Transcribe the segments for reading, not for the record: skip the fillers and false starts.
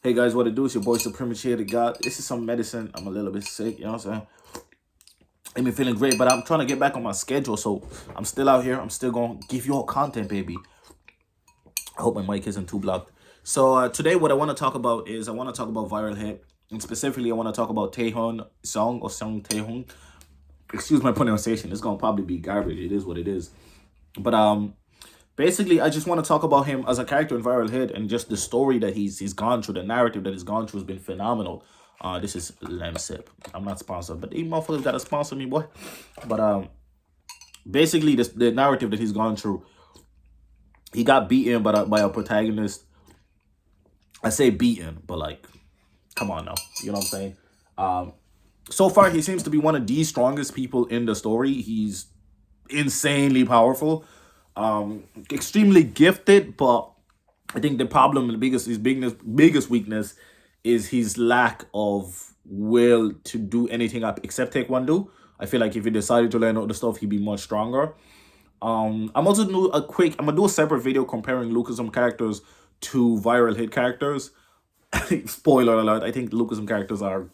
Hey guys, what it do? It's your boy Supremacy the God. This is some medicine. I'm a little bit sick, you know what I'm saying? I've been feeling great, but I'm trying to get back on my schedule, so I'm still out here. I'm still gonna give you all content, baby. I hope my mic isn't too blocked. So today, what I want to talk about is I want to talk about viral hit, and specifically, I want to talk about Taehoon song Taehoon. Excuse my pronunciation. It's gonna probably be garbage. It is what it is. But basically, I just want to talk about him as a character in Viral Hit and just the story that he's gone through, the narrative that he's gone through has been phenomenal. This is Lemsip. I'm not sponsored, but these motherfuckers gotta sponsor me, boy. But basically, the narrative that he's gone through, he got beaten by a protagonist. I say beaten, but like, come on now, you know what I'm saying? Um, so far, he seems to be one of the strongest people in the story. He's insanely powerful, extremely gifted, but I think the problem and his biggest weakness is his lack of will to do anything except Taekwondo. I feel like if he decided to learn other stuff, he'd be much stronger. I'm gonna do a separate video comparing Lucasum characters to viral hit characters. Spoiler alert, I think Lucasum characters are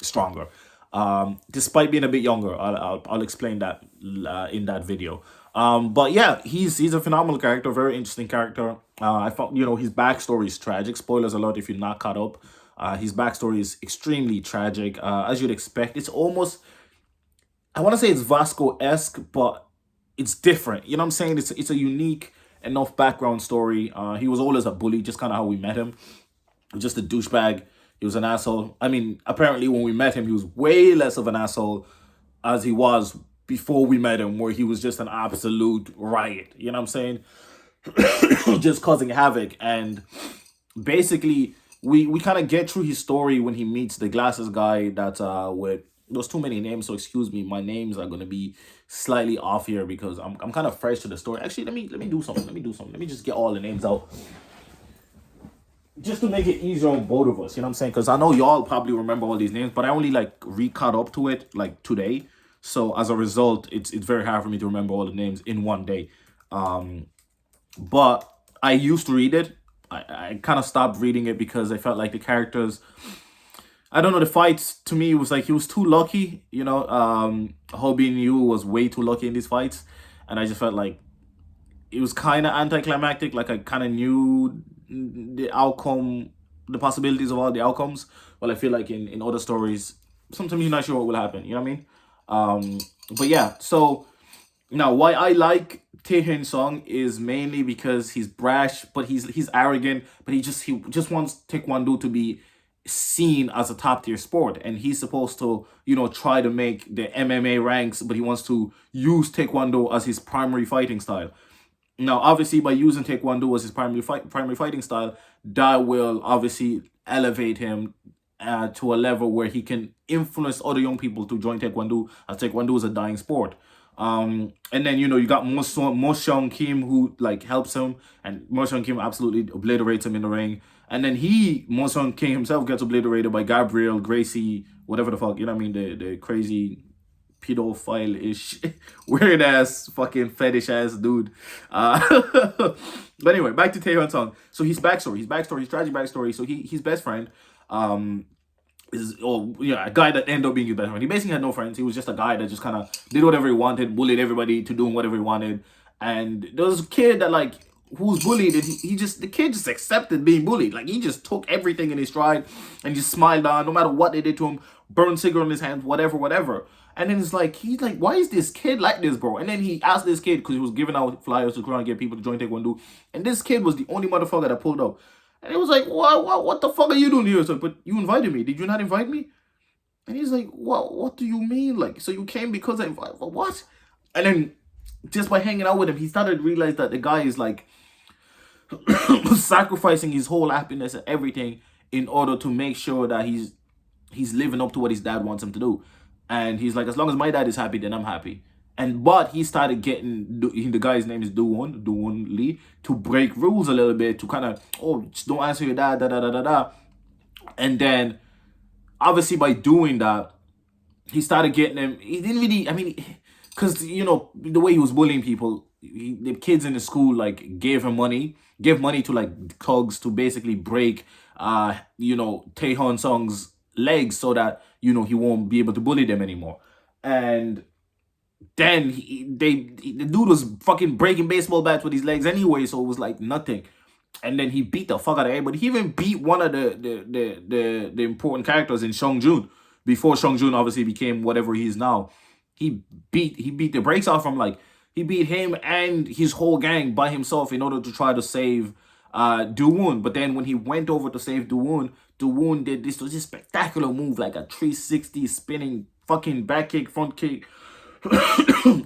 stronger. Despite being a bit younger, I'll explain that in that video. But yeah, he's a phenomenal character, very interesting character. I thought his backstory is tragic. Spoilers alert if you're not caught up. His backstory is extremely tragic, as you'd expect. It's almost, I want to say it's Vasco-esque, but it's different. You know what I'm saying? It's a unique enough background story. He was always a bully, just kind of how we met him, just a douchebag. He was an asshole. I mean, apparently when we met him, he was way less of an asshole as he was before we met him, where he was just an absolute riot. You know what I'm saying? Just causing havoc. And basically, we kind of get through his story when he meets the glasses guy that with there's too many names, so excuse me. My names are gonna be slightly off here because I'm kind of fresh to the story. Actually, let me do something. Let me just get all the names out just to make it easier on both of us, you know what I'm saying? Because I know y'all probably remember all these names, but I only like re-caught up to it like today. So as a result, it's very hard for me to remember all the names in one day. But I used to read it. I kind of stopped reading it because I felt like the characters, I don't know, the fights to me was like he was too lucky, you know. Hobie Yu was way too lucky in these fights, and I just felt like it was kind of anticlimactic. Like I kind of knew the outcome, the possibilities of all the outcomes. Well, I feel like in other stories, sometimes you're not sure what will happen. You know what I mean? But yeah. So now, why I like Taehoon Song is mainly because he's brash, but he's arrogant, but he just wants Taekwondo to be seen as a top tier sport, and he's supposed to try to make the MMA ranks, but he wants to use Taekwondo as his primary fighting style. Now, obviously, by using Taekwondo as his primary fighting style, that will obviously elevate him to a level where he can influence other young people to join Taekwondo, as Taekwondo is a dying sport. And then you got Mo Kim, who like helps him, and Mo Kim absolutely obliterates him in the ring. And then Mo Kim himself gets obliterated by Gabriel Gracie, whatever the fuck, you know what I mean, the crazy pedophile ish, weird ass, fucking fetish ass dude. But anyway, back to Taehyun Song. So his tragic backstory. So his best friend, um, is a guy that ended up being his best friend. He basically had no friends. He was just a guy that just kind of did whatever he wanted, bullied everybody to doing whatever he wanted. And there was a kid that like who was bullied, and the kid just accepted being bullied. Like he just took everything in his stride and just smiled on no matter what they did to him, burned cigarette in his hands, whatever. And then he's like, why is this kid like this, bro? And then he asked this kid because he was giving out flyers to try and get people to join Taekwondo. And this kid was the only motherfucker that pulled up. And it was like, what the fuck are you doing here? So, but you invited me. Did you not invite me? And he's like, what do you mean? Like, so you came because I invited, what? And then just by hanging out with him, he started to realize that the guy is like sacrificing his whole happiness and everything in order to make sure that he's living up to what his dad wants him to do. And he's like, as long as my dad is happy, then I'm happy. But he started getting the guy's name is Doowon Lee, to break rules a little bit, to kind of just don't answer your dad, da. And then obviously by doing that, he started getting him. He didn't really, I mean, because the way he was bullying people, the kids in the school like gave money to like thugs to basically break Taehoon Sung's legs so that, he won't be able to bully them anymore. And then the dude was fucking breaking baseball bats with his legs anyway, so it was like nothing. And then he beat the fuck out of everybody. He even beat one of the important characters in Sung Jun before Sung Jun obviously became whatever he is now. He beat the brakes off from, like, he beat him and his whole gang by himself in order to try to save Dowoon. But then when he went over to save Dowoon did this spectacular move, like a 360 spinning fucking back kick, front kick.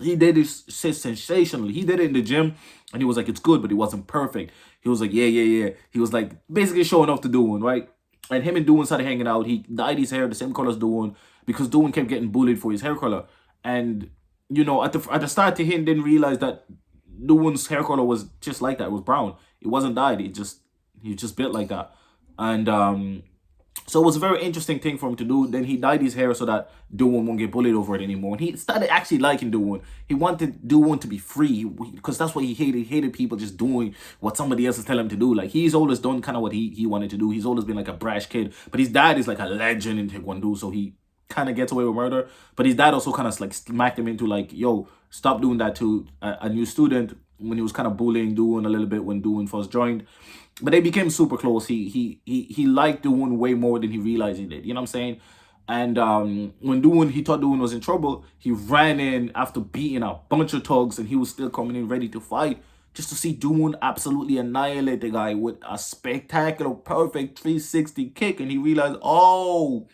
He did this sensationally. He did it in the gym, and he was like, it's good, but it wasn't perfect. He was like, yeah. He was like basically showing off to Dowoon, right? And him and Dowoon started hanging out. He dyed his hair the same color as Dowoon because Dowoon kept getting bullied for his hair color. And at the start, Taehoon didn't realize that Dowoon's hair color was just like that. It was brown. It wasn't dyed. He just built like that. And so it was a very interesting thing for him to do. Then he dyed his hair so that Dowoon won't get bullied over it anymore. And he started actually liking Dowoon. He wanted Dowoon to be free because that's what he hated. He hated people just doing what somebody else is telling him to do. Like, he's always done kind of what he wanted to do. He's always been like a brash kid. But his dad is like a legend in Taekwondo, so he kind of gets away with murder. But his dad also kind of like smacked him into like, yo, stop doing that to a new student, when he was kind of bullying Dowoon a little bit when Dowoon first joined. But they became super close. He liked Dowoon way more than he realized he did. You know what I'm saying? And when he thought Dowoon was in trouble, he ran in after beating a bunch of thugs, and he was still coming in ready to fight, just to see Dowoon absolutely annihilate the guy with a spectacular, perfect 360 kick. And he realized, oh,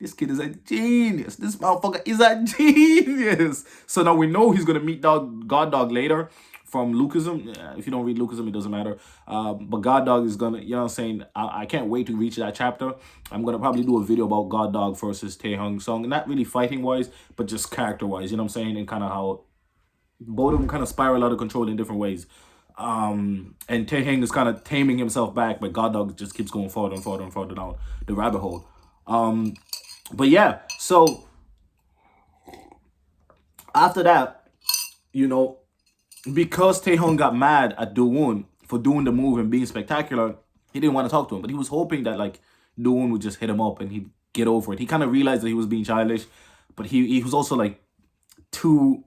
this kid is a genius. This motherfucker is a genius. So now we know he's going to meet God Dog later from Lucasm. If you don't read Lucasm, it doesn't matter. But God Dog is going to, you know what I'm saying? I can't wait to reach that chapter. I'm going to probably do a video about God Dog versus Taehoon Sung. Not really fighting-wise, but just character-wise. You know what I'm saying? And kind of how both of them kind of spiral out of control in different ways. And Taehoon is kind of taming himself back, but God Dog just keeps going further and further and further down the rabbit hole. But yeah, so after that, because Taehoon got mad at Dowoon for doing the move and being spectacular, he didn't want to talk to him. But he was hoping that, like, Dowoon would just hit him up and he'd get over it. He kind of realized that he was being childish, but he was also, like, too,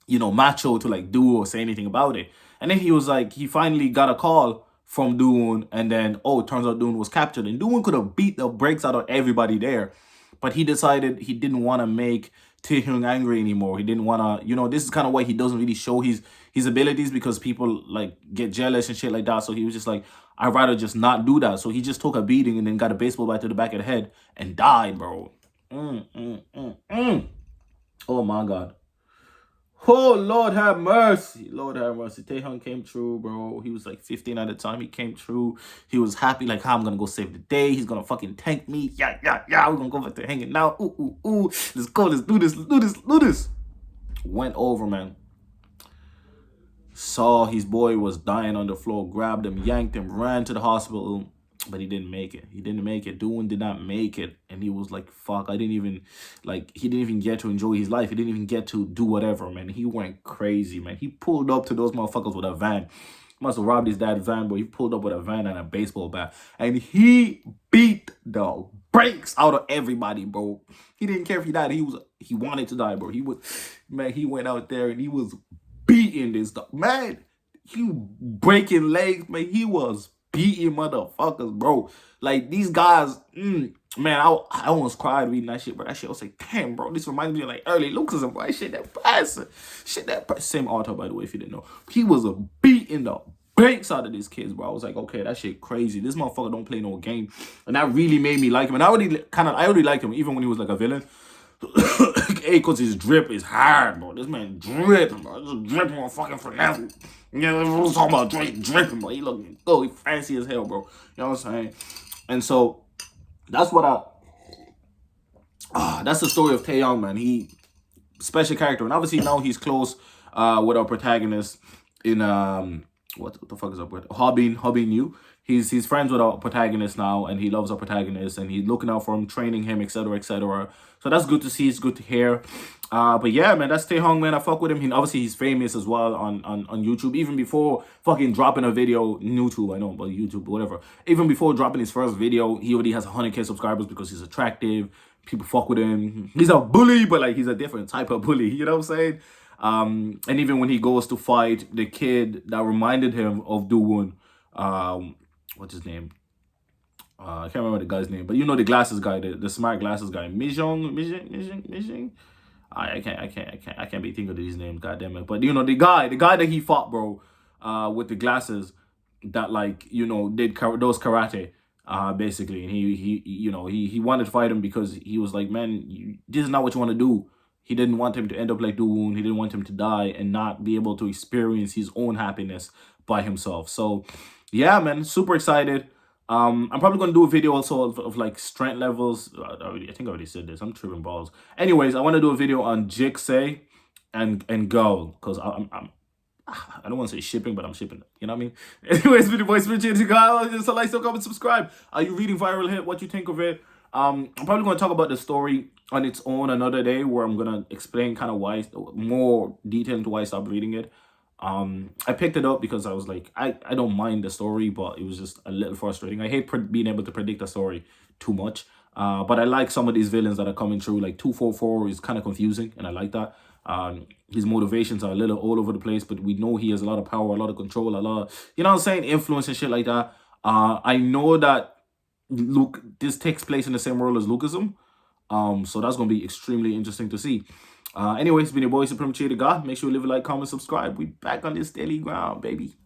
macho to, like, do or say anything about it. And then he finally got a call from Dowoon, and then, it turns out Dowoon was captured. And Dowoon could have beat the brakes out of everybody there. But he decided he didn't want to make Taehoon angry anymore. He didn't want to, this is kind of why he doesn't really show his abilities, because people, like, get jealous and shit like that. So he was just like, I'd rather just not do that. So he just took a beating and then got a baseball bat to the back of the head and died, bro. Oh, my God. Oh, Lord have mercy. Lord have mercy. Taehoon came true, bro. He was like 15 at the time. He came true. He was happy, like, how I'm going to go save the day. He's going to fucking tank me. Yeah. We're going to go back to hanging now. Ooh. Let's go. Let's do this. Went over, man. Saw his boy was dying on the floor. Grabbed him, yanked him, ran to the hospital. But he didn't make it. Dowoon did not make it. And he was like, fuck, he didn't even get to enjoy his life. He didn't even get to do whatever, man. He went crazy, man. He pulled up to those motherfuckers with a van. Must have robbed his dad's van, but he pulled up with a van and a baseball bat. And he beat the brakes out of everybody, bro. He didn't care if he died. He wanted to die, bro. He went out there and he was beating this stuff. Man, he breaking legs, man. He was beating motherfuckers, bro. Like, these guys, man, I almost cried reading that shit, bro. That shit, I was like, damn, bro, this reminds me of, like, early Lucasm, bro. Same author, by the way, if you didn't know. He was beating the brakes out of these kids, bro. I was like, okay, that shit crazy. This motherfucker don't play no game. And that really made me like him. And I already liked him, even when he was like a villain. Because his drip is hard, bro. This man dripping, bro. Just dripping on fucking finesse. We're talking about dripping, bro. He looking good. He fancy as hell, bro. You know what I'm saying? And so that's that's the story of Taehoon, man. He special character, and obviously now he's close with our protagonist in what the fuck is up with Hobin Yu. he's friends with our protagonist now, and he loves our protagonist, and he's looking out for him, training him, etc., etc. So that's good to see. It's good to hear. But yeah, man, that's Taehoon, man. I fuck with him. Obviously he's famous as well on YouTube. Even before fucking dropping a video, YouTube, I know, but YouTube, whatever. Even before dropping his first video, he already has 100K subscribers because he's attractive. People fuck with him. He's a bully, but like he's a different type of bully. You know what I'm saying? And even when he goes to fight the kid that reminded him of Doowon, what's his name? I can't remember the guy's name, but you know the glasses guy, the smart glasses guy, Mijong. I can't be thinking of these names, goddamn it. But you know the guy that he fought, bro, with the glasses, that like did those karate, basically, and he wanted to fight him because he was like, man, this is not what you want to do. He didn't want him to end up like Doon. He didn't want him to die and not be able to experience his own happiness by himself. So, yeah, man, super excited. I'm probably gonna do a video also of like strength levels. I think I already said this. I'm tripping balls. Anyways, I want to do a video on Jixei and Go, because I don't want to say shipping, but I'm shipping it. You know what I mean? Anyways, video boys, guys, just like, so comment, subscribe. Are you reading Viral Hit? What you think of it? I'm probably going to talk about the story on its own another day, where I'm going to explain kind of why, more detail into why I stopped reading it. I picked it up because I was like, I don't mind the story, but it was just a little frustrating. I hate being able to predict a story too much. But I like some of these villains that are coming through. Like 244 is kind of confusing, and I like that. His motivations are a little all over the place, but we know he has a lot of power, a lot of control, a lot of, you know what I'm saying, influence and shit like that. I know that this takes place in the same world as Lucasm. So that's gonna be extremely interesting to see. Anyways, been your boy Supreme Cheetah God. Make sure you leave a like, comment, subscribe. We back on this daily ground, baby.